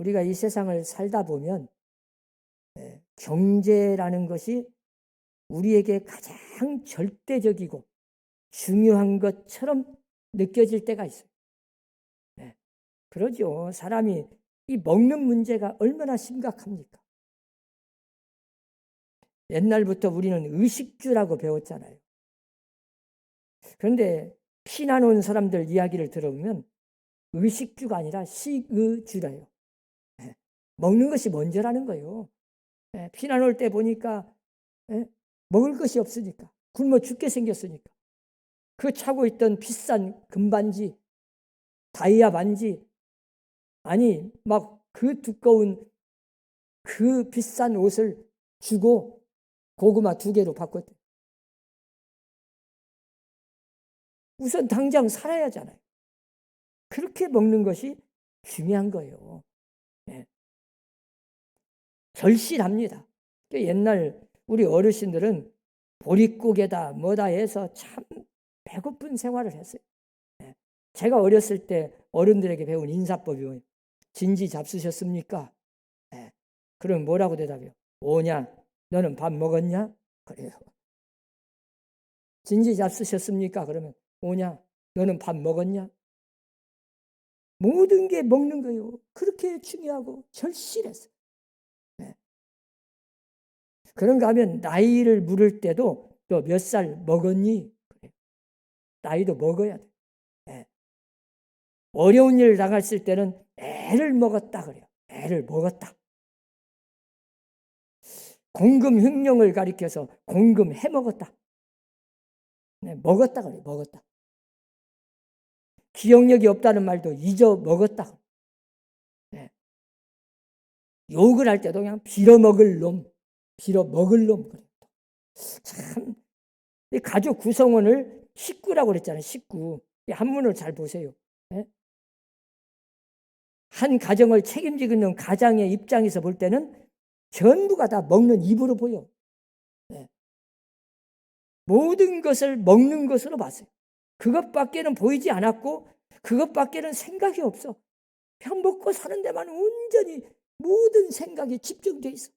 우리가 이 세상을 살다 보면 경제라는 것이 우리에게 가장 절대적이고 중요한 것처럼 느껴질 때가 있어요. 그러죠. 사람이 이 먹는 문제가 얼마나 심각합니까? 옛날부터 우리는 의식주라고 배웠잖아요. 그런데 피난 온 사람들 이야기를 들어보면 의식주가 아니라 식의주래요. 먹는 것이 먼저라는 거예요. 피난 올 때 보니까 먹을 것이 없으니까, 굶어 죽게 생겼으니까 그 차고 있던 비싼 금반지, 다이아 반지, 아니 막 그 두꺼운 그 비싼 옷을 주고 고구마 2개로 바꿨대요. 우선 당장 살아야 하잖아요. 그렇게 먹는 것이 중요한 거예요. 절실합니다. 옛날 우리 어르신들은 보릿고개다 뭐다 해서 참 배고픈 생활을 했어요. 제가 어렸을 때 어른들에게 배운 인사법이 뭐예요? 진지 잡수셨습니까? 그럼 뭐라고 대답해요? 오냐? 너는 밥 먹었냐? 그래요. 진지 잡수셨습니까? 그러면 오냐? 너는 밥 먹었냐? 모든 게 먹는 거예요. 그렇게 중요하고 절실했어요. 그런가 하면 나이를 물을 때도 또 몇 살 먹었니? 그래요. 나이도 먹어야 돼. 어려운 일을 당했을 때는 애를 먹었다 그래요. 애를 먹었다. 공금흉령을 가리켜서 공금해 먹었다. 먹었다 그래요. 먹었다. 기억력이 없다는 말도 잊어 먹었다. 욕을 할 때도 그냥 빌어먹을 놈, 빌어먹을 놈 그래요. 참, 이 가족 구성원을 식구라고 그랬잖아요. 식구. 이 한문을 잘 보세요. 한 가정을 책임지고 있는 가장의 입장에서 볼 때는 전부가 다 먹는 입으로 보여. 모든 것을 먹는 것으로 봤어요. 그것밖에는 보이지 않았고 그것밖에는 생각이 없어. 그냥 먹고 사는 데만 온전히 모든 생각이 집중돼 있어.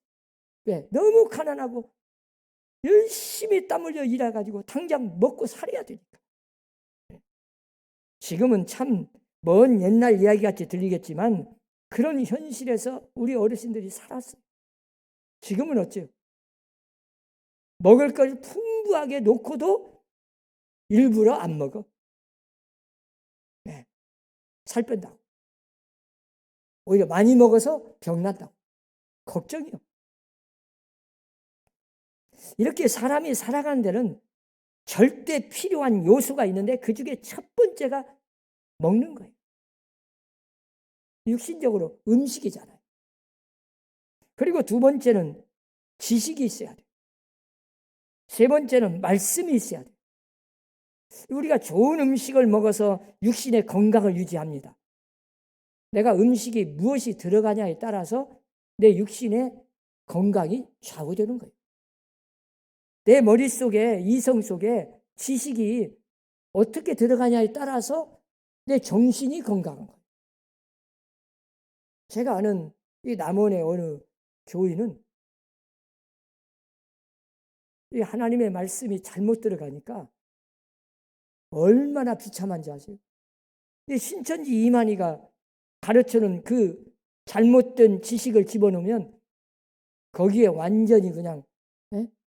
왜? 너무 가난하고 열심히 땀 흘려 일해가지고 당장 먹고 살아야 되니까. 지금은 참 먼 옛날 이야기 같이 들리겠지만 그런 현실에서 우리 어르신들이 살았어요. 지금은 어째요? 먹을 걸 풍부하게 놓고도 일부러 안 먹어. 살 뺀다고. 오히려 많이 먹어서 병난다고. 걱정이요. 이렇게 사람이 살아가는 데는 절대 필요한 요소가 있는데 그 중에 첫 번째가 먹는 거예요. 육신적으로 음식이잖아요. 그리고 두 번째는 지식이 있어야 돼요. 세 번째는 말씀이 있어야 돼요. 우리가 좋은 음식을 먹어서 육신의 건강을 유지합니다. 내가 음식이 무엇이 들어가냐에 따라서 내 육신의 건강이 좌우되는 거예요. 내 머릿속에, 이성 속에 지식이 어떻게 들어가냐에 따라서 내 정신이 건강한 거예요. 제가 아는 이 남원의 어느 교인은 이 하나님의 말씀이 잘못 들어가니까 얼마나 비참한지 아세요? 이 신천지 이만희가 가르쳐는 그 잘못된 지식을 집어넣으면 거기에 완전히 그냥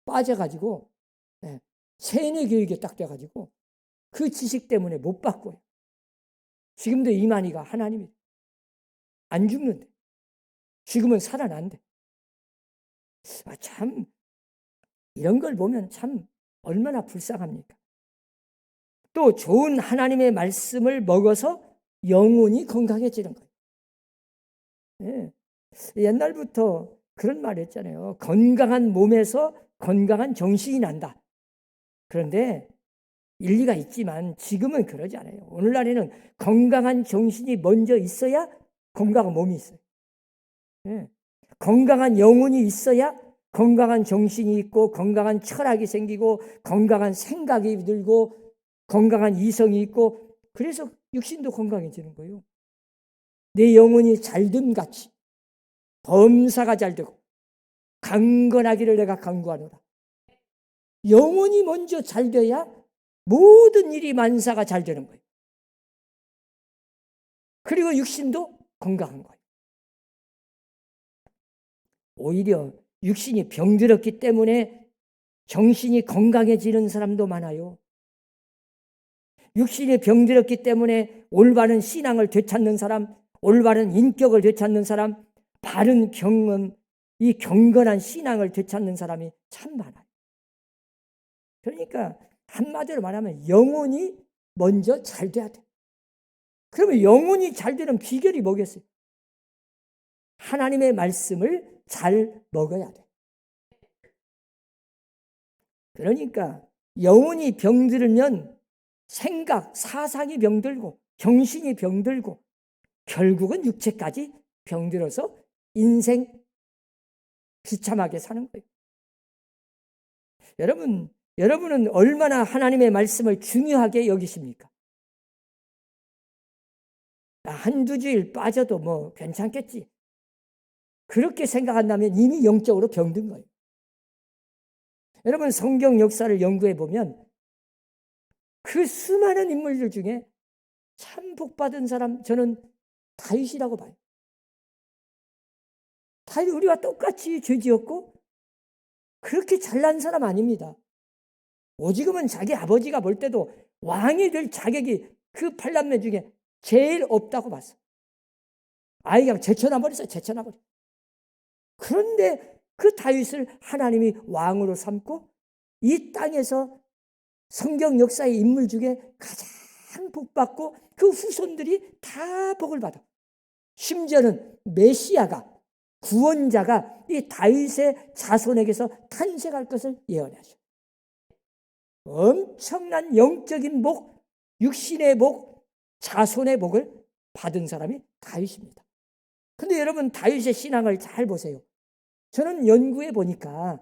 빠져가지고 세뇌 교육에 딱 돼가지고 그 지식 때문에 못 바꿔요. 지금도 이만희가 하나님이 안 죽는데 지금은 살아난대. 참 이런 걸 보면 참 얼마나 불쌍합니까? 또 좋은 하나님의 말씀을 먹어서 영혼이 건강해지는 거예요. 옛날부터 그런 말 했잖아요. 건강한 몸에서 건강한 정신이 난다. 그런데 일리가 있지만 지금은 그러지 않아요. 오늘날에는 건강한 정신이 먼저 있어야 건강한 몸이 있어요. 건강한 영혼이 있어야 건강한 정신이 있고 건강한 철학이 생기고 건강한 생각이 들고 건강한 이성이 있고 그래서 육신도 건강해지는 거예요. 내 영혼이 잘됨 같이 범사가 잘 되고 강건하기를 내가 간구하노라. 영혼이 먼저 잘 돼야 모든 일이 만사가 잘 되는 거예요. 그리고 육신도 건강한 거예요. 오히려 육신이 병들었기 때문에 정신이 건강해지는 사람도 많아요. 육신이 병들었기 때문에 올바른 신앙을 되찾는 사람, 올바른 인격을 되찾는 사람, 바른 경험, 이 경건한 신앙을 되찾는 사람이 참 많아요. 그러니까 한마디로 말하면 영혼이 먼저 잘 돼야 돼. 그러면 영혼이 잘 되는 비결이 뭐겠어요? 하나님의 말씀을 잘 먹어야 돼. 그러니까 영혼이 병들면 생각, 사상이 병들고 정신이 병들고 결국은 육체까지 병들어서 인생 비참하게 사는 거예요. 여러분은 얼마나 하나님의 말씀을 중요하게 여기십니까? 한두 주일 빠져도 뭐 괜찮겠지. 그렇게 생각한다면 이미 영적으로 병든 거예요. 여러분 성경 역사를 연구해 보면 그 수많은 인물들 중에 참 복받은 사람 저는 다윗이라고 봐요. 다윗 우리와 똑같이 죄 지었고 그렇게 잘난 사람 아닙니다. 오지금은 자기 아버지가 볼 때도 왕이 될 자격이 그 팔남매 중에 제일 없다고 봤어. 아이가 제쳐놔버렸어요. 제쳐놔버려. 그런데 그 다윗을 하나님이 왕으로 삼고 이 땅에서 성경 역사의 인물 중에 가장 복받고 그 후손들이 다 복을 받아. 심지어는 메시아가 구원자가 이 다윗의 자손에게서 탄생할 것을 예언하셔. 엄청난 영적인 복, 육신의 복, 자손의 복을 받은 사람이 다윗입니다. 근데 여러분 다윗의 신앙을 잘 보세요. 저는 연구해 보니까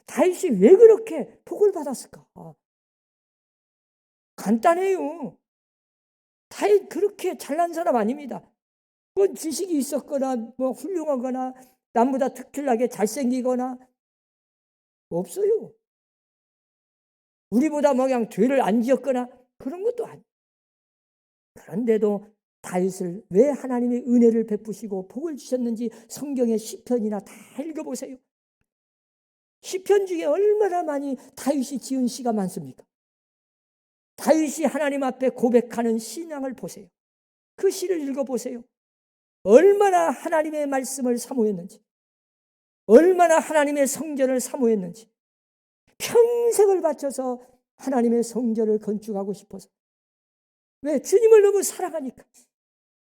다윗이 왜 그렇게 복을 받았을까? 간단해요. 다윗 그렇게 잘난 사람 아닙니다. 뭐 지식이 있었거나 뭐 훌륭하거나 남보다 특출나게 잘생기거나 없어요. 우리보다 뭐 그냥 죄를 안 지었거나 그런 것도 아니에요. 그런데도 다윗을 왜 하나님의 은혜를 베푸시고 복을 주셨는지 성경의 시편이나 다 읽어보세요. 시편 중에 얼마나 많이 다윗이 지은 시가 많습니까? 다윗이 하나님 앞에 고백하는 신앙을 보세요. 그 시를 읽어보세요. 얼마나 하나님의 말씀을 사모했는지, 얼마나 하나님의 성전을 사모했는지, 평생을 바쳐서 하나님의 성전을 건축하고 싶어서. 왜? 주님을 너무 사랑하니까.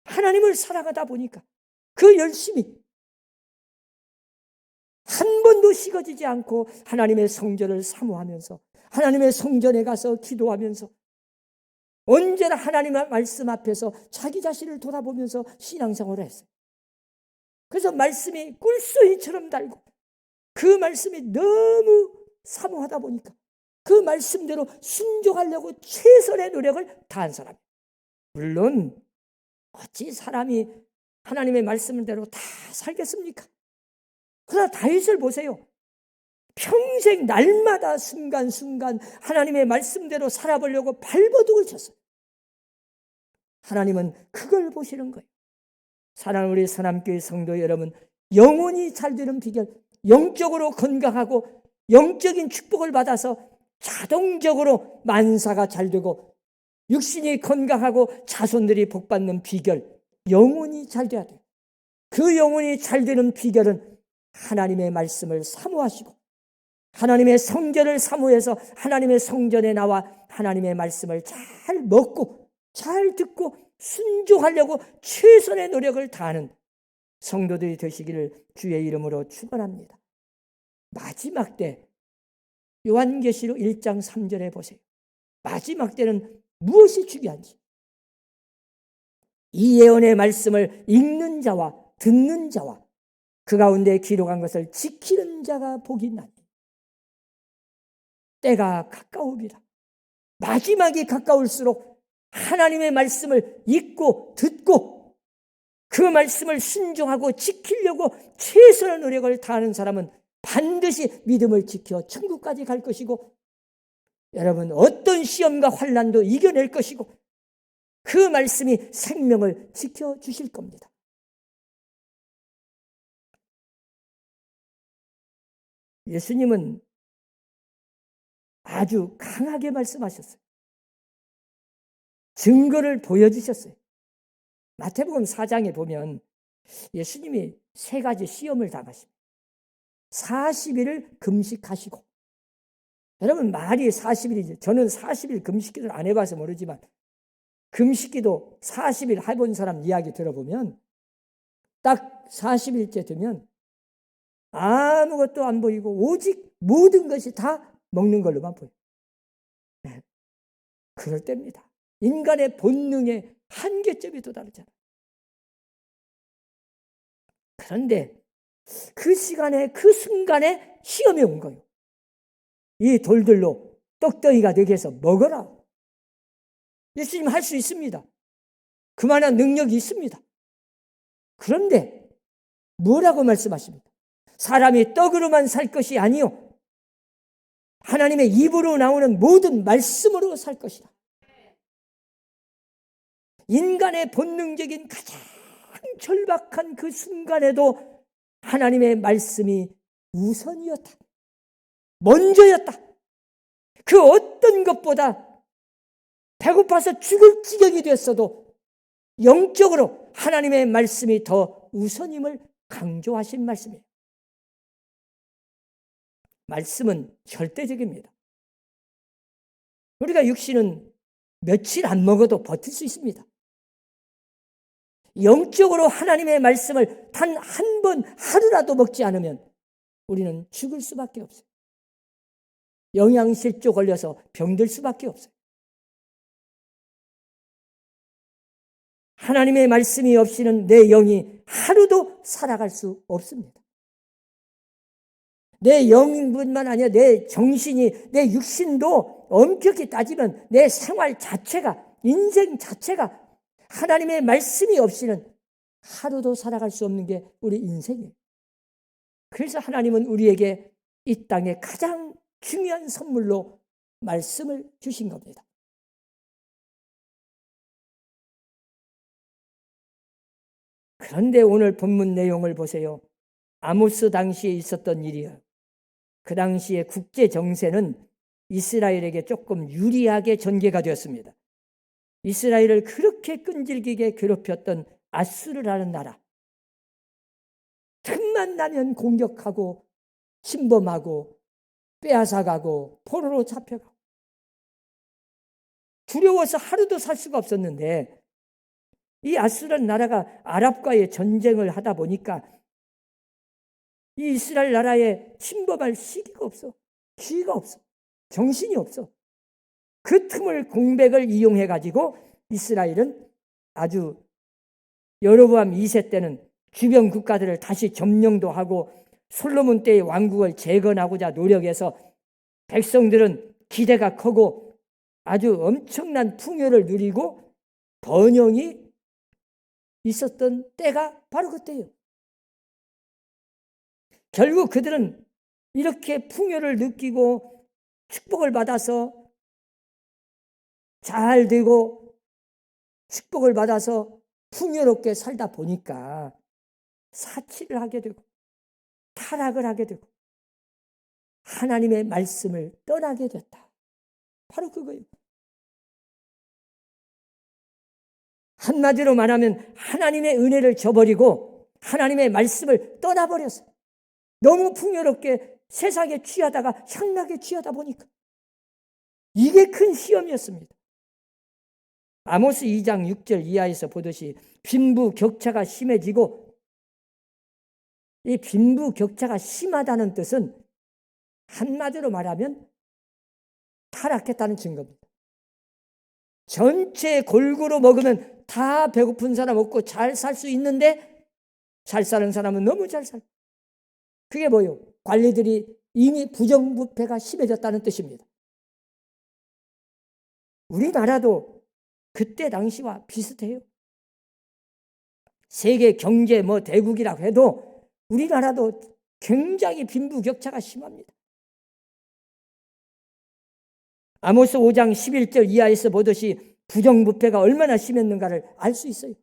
하나님을 사랑하다 보니까 그 열심이 한 번도 식어지지 않고 하나님의 성전을 사모하면서 하나님의 성전에 가서 기도하면서 언제나 하나님의 말씀 앞에서 자기 자신을 돌아보면서 신앙생활을 했어요. 그래서 말씀이 꿀소리처럼 달고 그 말씀이 너무 사모하다 보니까 그 말씀대로 순종하려고 최선의 노력을 다한 사람이에요. 물론 어찌 사람이 하나님의 말씀대로 다 살겠습니까? 그러나 다윗을 보세요. 평생 날마다 순간순간 하나님의 말씀대로 살아보려고 발버둥을 쳤어요. 하나님은 그걸 보시는 거예요. 사랑하는 우리 사남교회 성도 여러분, 영혼이 잘 되는 비결, 영적으로 건강하고 영적인 축복을 받아서 자동적으로 만사가 잘 되고 육신이 건강하고 자손들이 복받는 비결, 영혼이 잘 돼야 돼요. 그 영혼이 잘 되는 비결은 하나님의 말씀을 사모하시고 하나님의 성전을 사모해서 하나님의 성전에 나와 하나님의 말씀을 잘 먹고 잘 듣고 순종하려고 최선의 노력을 다하는 성도들이 되시기를 주의 이름으로 축원합니다. 마지막 때 요한계시록 1장 3절에 보세요. 마지막 때는 무엇이 중요한지. 이 예언의 말씀을 읽는 자와 듣는 자와 그 가운데 기록한 것을 지키는 자가 복이 있나니. 때가 가까웁니다. 마지막이 가까울수록 하나님의 말씀을 읽고 듣고 그 말씀을 순종하고 지키려고 최선의 노력을 다하는 사람은 반드시 믿음을 지켜 천국까지 갈 것이고, 여러분 어떤 시험과 환난도 이겨낼 것이고, 그 말씀이 생명을 지켜주실 겁니다. 예수님은 아주 강하게 말씀하셨어요. 증거를 보여주셨어요. 마태복음 4장에 보면 예수님이 3가지 시험을 당하십니다. 40일을 금식하시고, 여러분 말이 40일이죠. 저는 40일 금식기도를 안 해봐서 모르지만 금식기도 40일 해본 사람 이야기 들어보면 딱 40일째 되면 아무것도 안 보이고 오직 모든 것이 다 먹는 걸로만 보여요. 그럴 때입니다. 인간의 본능의 한계점이 도달하잖아요. 그런데 그 시간에, 그 순간에 시험이 온 거예요. 이 돌들로 떡덩이가 되게 해서 먹어라. 예수님 할 수 있습니다. 그만한 능력이 있습니다. 그런데 뭐라고 말씀하십니까? 사람이 떡으로만 살 것이 아니요, 하나님의 입으로 나오는 모든 말씀으로 살 것이다. 인간의 본능적인 가장 절박한 그 순간에도 하나님의 말씀이 우선이었다. 먼저였다. 그 어떤 것보다 배고파서 죽을 지경이 됐어도 영적으로 하나님의 말씀이 더 우선임을 강조하신 말씀이에요. 말씀은 절대적입니다. 우리가 육신은 며칠 안 먹어도 버틸 수 있습니다. 영적으로 하나님의 말씀을 단 한 번 하루라도 먹지 않으면 우리는 죽을 수밖에 없어요. 영양실조 걸려서 병들 수밖에 없어요. 하나님의 말씀이 없이는 내 영이 하루도 살아갈 수 없습니다. 내 영뿐만 아니라 내 정신이, 내 육신도 엄격히 따지면 내 생활 자체가, 인생 자체가 하나님의 말씀이 없이는 하루도 살아갈 수 없는 게 우리 인생이에요. 그래서 하나님은 우리에게 이 땅에 가장 중요한 선물로 말씀을 주신 겁니다. 그런데 오늘 본문 내용을 보세요. 아모스 당시에 있었던 일이에요. 그 당시에 국제 정세는 이스라엘에게 조금 유리하게 전개가 되었습니다. 이스라엘을 그렇게 끈질기게 괴롭혔던 아수르라는 나라, 틈만 나면 공격하고 침범하고 빼앗아가고 포로로 잡혀가고, 두려워서 하루도 살 수가 없었는데, 이 아수르라는 나라가 아랍과의 전쟁을 하다 보니까 이 이스라엘 나라에 침범할 시기가 없어, 기회가 없어, 정신이 없어. 그 틈을 공백을 이용해가지고 이스라엘은 아주 여로보암 2세 때는 주변 국가들을 다시 점령도 하고 솔로몬 때의 왕국을 재건하고자 노력해서 백성들은 기대가 크고 아주 엄청난 풍요를 누리고 번영이 있었던 때가 바로 그때예요. 결국 그들은 이렇게 풍요를 느끼고 축복을 받아서 잘 되고 축복을 받아서 풍요롭게 살다 보니까 사치를 하게 되고 타락을 하게 되고 하나님의 말씀을 떠나게 됐다. 바로 그거예요. 한마디로 말하면 하나님의 은혜를 저버리고 하나님의 말씀을 떠나버렸어요. 너무 풍요롭게 세상에 취하다가 향락에 취하다 보니까 이게 큰 시험이었습니다. 아모스 2장 6절 이하에서 보듯이 빈부격차가 심해지고, 이 빈부격차가 심하다는 뜻은 한마디로 말하면 타락했다는 증거입니다. 전체 골고루 먹으면 다 배고픈 사람 없고 잘 살 수 있는데 잘 사는 사람은 너무 잘 살고, 그게 뭐예요? 관리들이 이미 부정부패가 심해졌다는 뜻입니다. 우리나라도 그때 당시와 비슷해요. 세계 경제 대국이라고 해도 우리나라도 굉장히 빈부격차가 심합니다. 아모스 5장 11절 이하에서 보듯이 부정부패가 얼마나 심했는가를 알 수 있어요.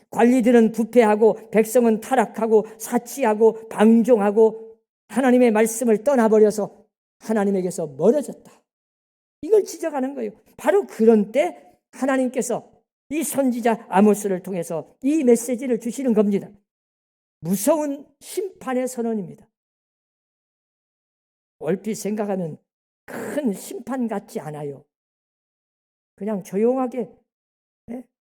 관리들은 부패하고 백성은 타락하고 사치하고 방종하고 하나님의 말씀을 떠나버려서 하나님에게서 멀어졌다. 이걸 지적하는 거예요. 바로 그런 때 하나님께서 이 선지자 아모스를 통해서 이 메시지를 주시는 겁니다. 무서운 심판의 선언입니다. 얼핏 생각하면 큰 심판 같지 않아요. 그냥 조용하게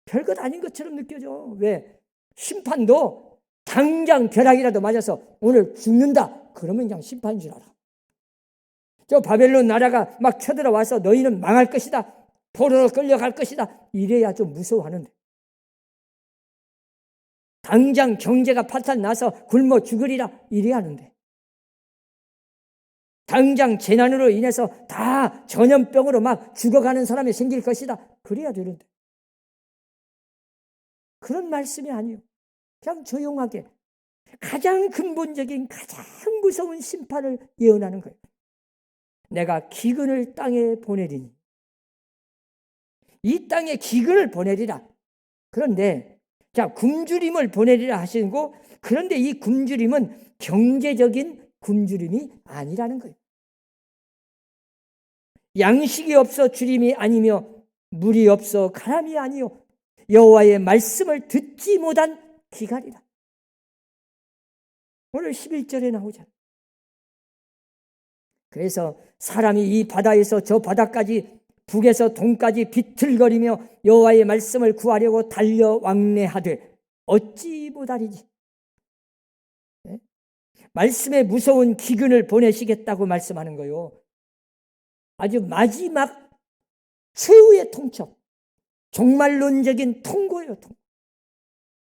별것 아닌 것처럼 느껴져. 왜? 심판도 당장 벼락이라도 맞아서 오늘 죽는다. 그러면 그냥 심판인 줄 알아. 저 바벨론 나라가 막 쳐들어와서 너희는 망할 것이다. 포로로 끌려갈 것이다. 이래야 좀 무서워하는데. 당장 경제가 파탄 나서 굶어 죽으리라. 이래야 하는데. 당장 재난으로 인해서 다 전염병으로 막 죽어가는 사람이 생길 것이다. 그래야 되는데. 그런 말씀이 아니에요. 그냥 조용하게 가장 근본적인 가장 무서운 심판을 예언하는 거예요. 내가 기근을 땅에 보내리니. 이 땅에 기근을 보내리라. 그런데 굶주림을 보내리라 하시고, 그런데 이 굶주림은 경제적인 굶주림이 아니라는 거예요. 양식이 없어 주림이 아니며 물이 없어 가람이 아니요 여호와의 말씀을 듣지 못한 기갈이라. 오늘 11절에 나오잖아요. 그래서 사람이 이 바다에서 저 바다까지 북에서 동까지 비틀거리며 여호와의 말씀을 구하려고 달려 왕래하되 어찌 못하리지. 네? 말씀에 무서운 기근을 보내시겠다고 말씀하는 거예요. 아주 마지막 최후의 통첩, 종말론적인 통고예요.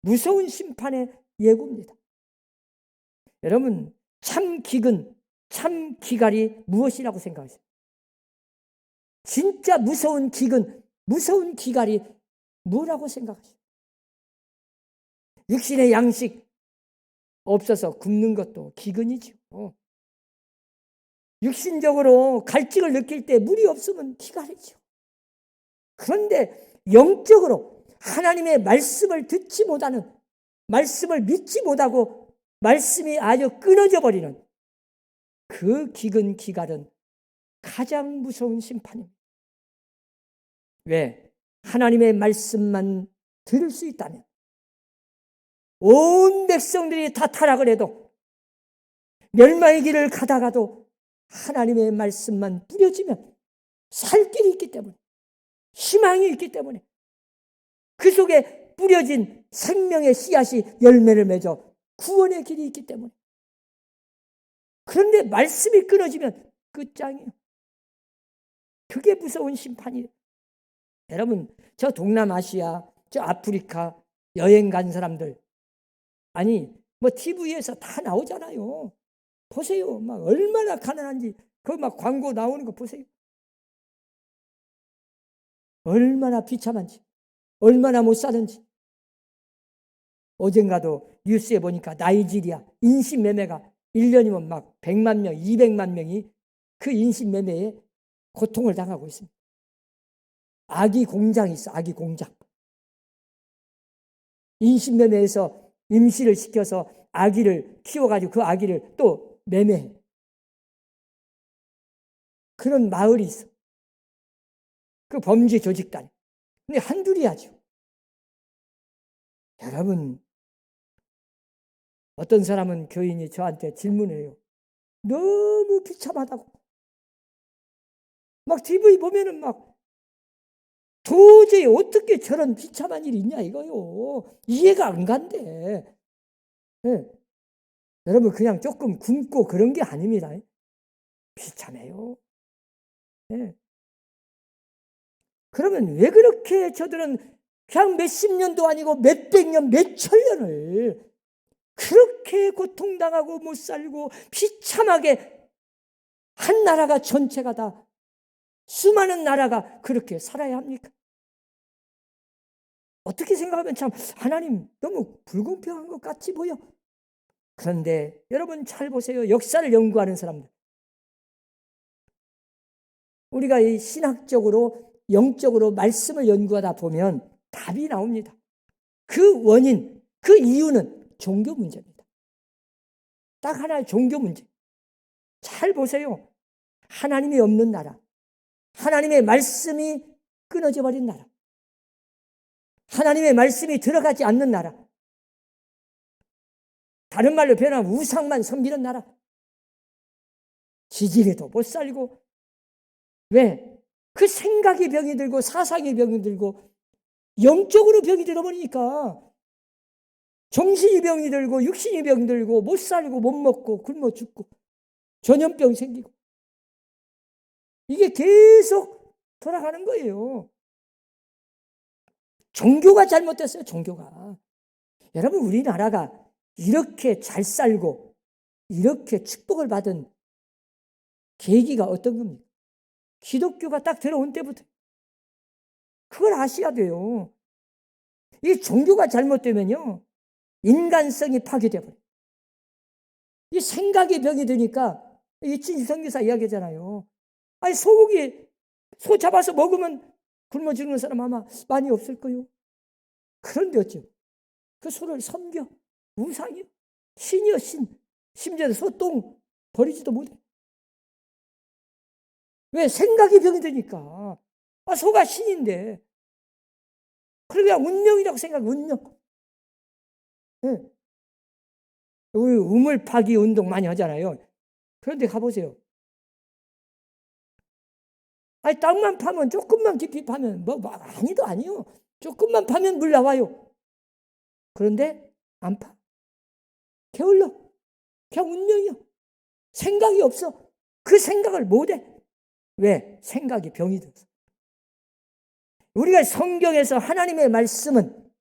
무서운 심판의 예고입니다. 여러분, 참 기근, 참 기갈이 무엇이라고 생각하세요? 진짜 무서운 기근, 무서운 기갈이 뭐라고 생각하세요? 육신의 양식 없어서 굶는 것도 기근이죠. 육신적으로 갈증을 느낄 때 물이 없으면 기갈이죠. 그런데 영적으로 하나님의 말씀을 듣지 못하는, 말씀을 믿지 못하고 말씀이 아주 끊어져 버리는 그 기근 기갈은 가장 무서운 심판입니다. 왜? 하나님의 말씀만 들을 수 있다면 온 백성들이 다 타락을 해도 멸망의 길을 가다가도 하나님의 말씀만 뿌려지면 살 길이 있기 때문에, 희망이 있기 때문에, 그 속에 뿌려진 생명의 씨앗이 열매를 맺어 구원의 길이 있기 때문에. 그런데 말씀이 끊어지면 끝장이에요. 그게 무서운 심판이에요. 여러분, 저 동남아시아, 저 아프리카 여행 간 사람들, 아니 TV에서 다 나오잖아요. 보세요. 막 얼마나 가난한지. 그 막 광고 나오는 거 보세요. 얼마나 비참한지, 얼마나 못 사는지. 어젠가도 뉴스에 보니까 나이지리아 인신매매가 1년이면 막 100만 명, 200만 명이 그 인신매매에 고통을 당하고 있습니다. 아기 공장이 있어, 아기 공장. 인신매매에서 임시를 시켜서 아기를 키워가지고 그 아기를 또 매매해. 그런 마을이 있어. 그 범죄 조직단. 근데 한둘이 하죠. 여러분, 어떤 사람은 교인이 저한테 질문해요. 너무 비참하다고. 막 TV 보면은 막 도저히 어떻게 저런 비참한 일이 있냐 이거요. 이해가 안 간대. 네. 여러분, 그냥 조금 굶고 그런 게 아닙니다. 비참해요. 네. 그러면 왜 그렇게 저들은 그냥 몇십 년도 아니고 몇백 년, 몇천 년을 그렇게 고통당하고 못 살고 비참하게 한 나라가 전체가 다, 수많은 나라가 그렇게 살아야 합니까? 어떻게 생각하면 참 하나님 너무 불공평한 것 같이 보여. 그런데 여러분 잘 보세요. 역사를 연구하는 사람들. 우리가 이 신학적으로 영적으로 말씀을 연구하다 보면 답이 나옵니다. 그 원인, 그 이유는 종교 문제입니다. 딱 하나의 종교 문제. 잘 보세요. 하나님이 없는 나라, 하나님의 말씀이 끊어져 버린 나라, 하나님의 말씀이 들어가지 않는 나라, 다른 말로 표현하면 우상만 섬기는 나라, 지지리도 못 살고. 왜? 그 생각이 병이 들고 사상이 병이 들고 영적으로 병이 들어버리니까 정신이 병이 들고 육신이 병이 들고 못 살고 못 먹고 굶어 죽고 전염병 생기고 이게 계속 돌아가는 거예요. 종교가 잘못됐어요. 종교가. 여러분 우리나라가 이렇게 잘 살고 이렇게 축복을 받은 계기가 어떤 겁니까? 기독교가 딱 들어온 때부터. 그걸 아셔야 돼요. 이 종교가 잘못되면요 인간성이 파괴되어버려요. 이 생각이 병이 드니까 이 진성교사 이야기잖아요. 아니 소고기 소 잡아서 먹으면 굶어 죽는 사람 아마 많이 없을 거요. 그런데 어찌 그 소를 섬겨. 우상이요. 신이요 신. 심지어 소똥 버리지도 못해. 왜? 생각이 병이 되니까. 소가 신인데. 그러니까 운명이라고 생각해. 운명. 네. 우리 우물 파기 운동 많이 하잖아요. 그런데 가보세요. 아니 땅만 파면 조금만 깊이 파면 뭐 아니도 아니요. 조금만 파면 물 나와요. 그런데 안 파. 게을러. 그냥 운명이요. 생각이 없어. 그 생각을 못해. 왜? 생각이 병이 들어서. 우리가 성경에서 하나님의 말씀은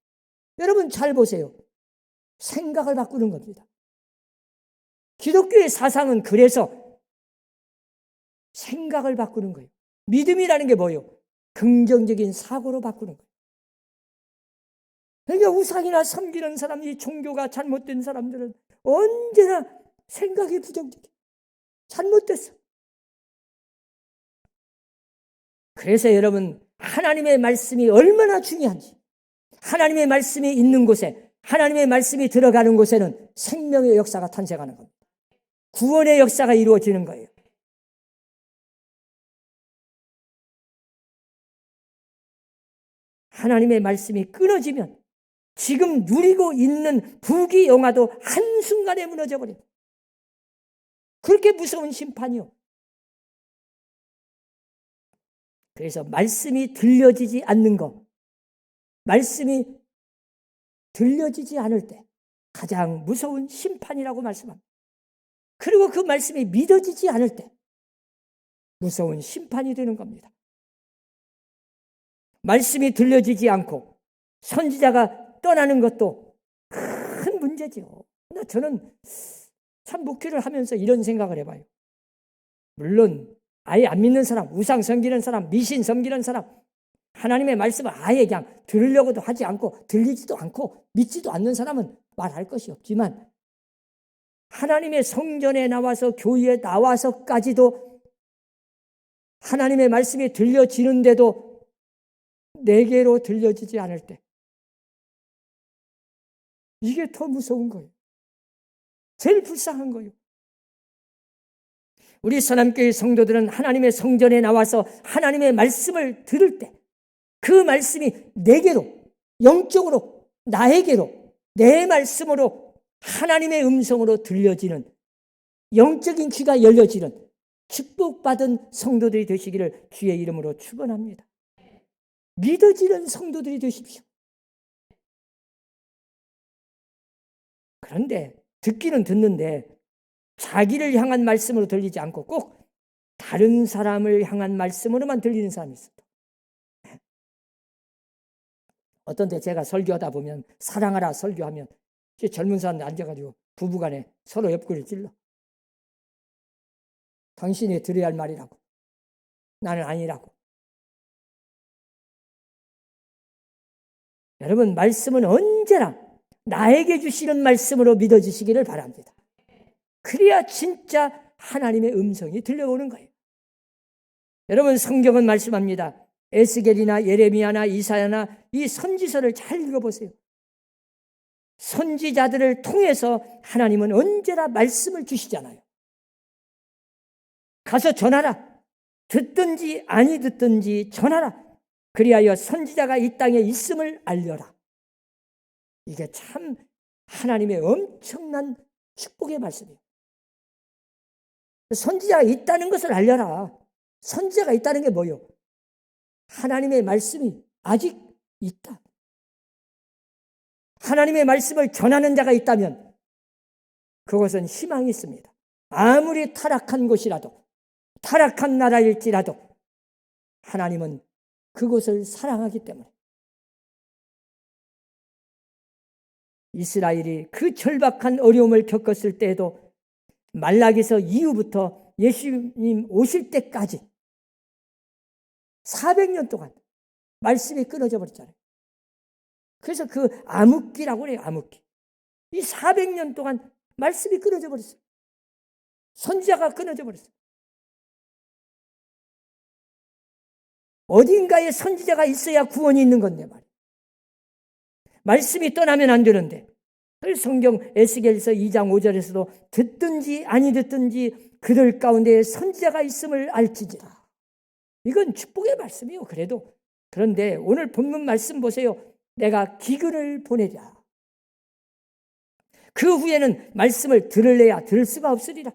여러분 잘 보세요. 생각을 바꾸는 겁니다. 기독교의 사상은 그래서 생각을 바꾸는 거예요. 믿음이라는 게 뭐예요? 긍정적인 사고로 바꾸는 거예요. 그러니까 우상이나 섬기는 사람, 이 종교가 잘못된 사람들은 언제나 생각이 부정적이에요. 잘못됐어. 그래서 여러분 하나님의 말씀이 얼마나 중요한지, 하나님의 말씀이 있는 곳에, 하나님의 말씀이 들어가는 곳에는 생명의 역사가 탄생하는 겁니다. 구원의 역사가 이루어지는 거예요. 하나님의 말씀이 끊어지면 지금 누리고 있는 부귀영화도 한순간에 무너져 버려요. 그렇게 무서운 심판이요. 그래서 말씀이 들려지지 않는 것, 말씀이 들려지지 않을 때 가장 무서운 심판이라고 말씀합니다. 그리고 그 말씀이 믿어지지 않을 때 무서운 심판이 되는 겁니다. 말씀이 들려지지 않고 선지자가 떠나는 것도 큰 문제죠. 저는 참 목회를 하면서 이런 생각을 해봐요. 물론 아예 안 믿는 사람, 우상 섬기는 사람, 미신 섬기는 사람, 하나님의 말씀을 아예 그냥 들으려고도 하지 않고 들리지도 않고 믿지도 않는 사람은 말할 것이 없지만 하나님의 성전에 나와서 교회에 나와서까지도 하나님의 말씀이 들려지는데도 내게로 들려지지 않을 때 이게 더 무서운 거예요. 제일 불쌍한 거예요. 우리 선함교회 성도들은 하나님의 성전에 나와서 하나님의 말씀을 들을 때 그 말씀이 내게로, 영적으로, 나에게로, 내 말씀으로 하나님의 음성으로 들려지는 영적인 귀가 열려지는 축복받은 성도들이 되시기를 주의 이름으로 축원합니다. 믿어지는 성도들이 되십시오. 그런데 듣기는 듣는데 자기를 향한 말씀으로 들리지 않고 꼭 다른 사람을 향한 말씀으로만 들리는 사람이 있어요. 어떤 때 제가 설교하다 보면 사랑하라 설교하면 젊은 사람들 앉아가지고 부부간에 서로 옆구리를 찔러. 당신이 들어야 할 말이라고. 나는 아니라고. 여러분, 말씀은 언제나 나에게 주시는 말씀으로 믿어주시기를 바랍니다. 그래야 진짜 하나님의 음성이 들려오는 거예요. 여러분, 성경은 말씀합니다. 에스겔이나 예레미야나 이사야나 이 선지서를 잘 읽어보세요. 선지자들을 통해서 하나님은 언제나 말씀을 주시잖아요. 가서 전하라. 듣든지 아니 듣든지 전하라. 그리하여 선지자가 이 땅에 있음을 알려라. 이게 참 하나님의 엄청난 축복의 말씀이에요. 선지자가 있다는 것을 알려라. 선지자가 있다는 게 뭐예요? 하나님의 말씀이 아직 있다. 하나님의 말씀을 전하는 자가 있다면 그것은 희망이 있습니다. 아무리 타락한 곳이라도, 타락한 나라일지라도 하나님은 그곳을 사랑하기 때문에. 이스라엘이 그 절박한 어려움을 겪었을 때에도 말라기서 이후부터 예수님 오실 때까지 400년 동안 말씀이 끊어져 버렸잖아요. 그래서 그 암흑기라고 그래요. 암흑기. 이 400년 동안 말씀이 끊어져 버렸어요. 선지자가 끊어져 버렸어요. 어딘가에 선지자가 있어야 구원이 있는 건데 말이에요. 말씀이 떠나면 안 되는데. 그래서 성경 에스겔서 2장 5절에서도 듣든지 아니 듣든지 그들 가운데 선지자가 있음을 알지니라. 이건 축복의 말씀이에요. 그래도. 그런데 오늘 본문 말씀 보세요. 내가 기근을 보내랴. 그 후에는 말씀을 들을래야 들을 수가 없으리라.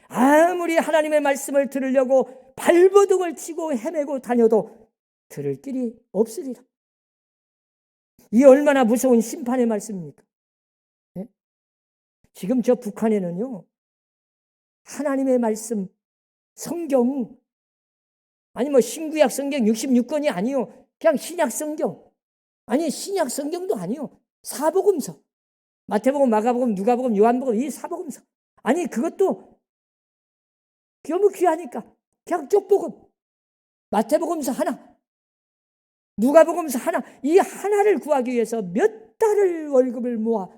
아무리 하나님의 말씀을 들으려고 발버둥을 치고 헤매고 다녀도 들을 길이 없으리라. 이 얼마나 무서운 심판의 말씀입니까? 네? 지금 저 북한에는요, 하나님의 말씀, 성경, 아니 뭐 신구약 성경 66권이 아니요, 그냥 신약 성경, 아니 신약 성경도 아니요, 사복음서, 마태복음, 마가복음, 누가복음, 요한복음, 이 사복음서, 아니 그것도 너무 귀하니까 그냥 쪽복음, 마태복음서 하나, 누가복음서 하나, 이 하나를 구하기 위해서 몇 달을 월급을 모아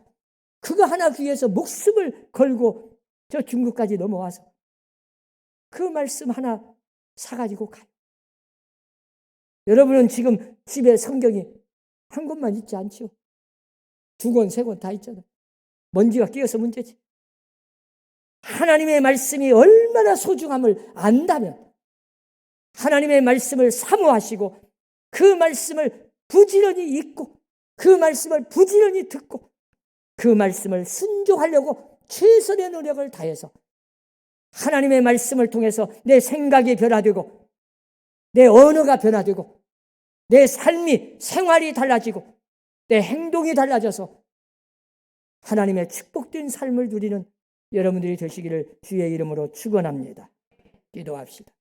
그거 하나 위해서 목숨을 걸고 저 중국까지 넘어와서 그 말씀 하나 사가지고 가요. 여러분은 지금 집에 성경이 한 권만 있지 않죠? 2권, 3권 다 있잖아요. 먼지가 끼어서 문제지. 하나님의 말씀이 얼마나 소중함을 안다면 하나님의 말씀을 사모하시고 그 말씀을 부지런히 읽고 그 말씀을 부지런히 듣고 그 말씀을 순종하려고 최선의 노력을 다해서 하나님의 말씀을 통해서 내 생각이 변화되고 내 언어가 변화되고 내 삶이 생활이 달라지고 내 행동이 달라져서 하나님의 축복된 삶을 누리는 여러분들이 되시기를 주의 이름으로 축원합니다. 기도합시다.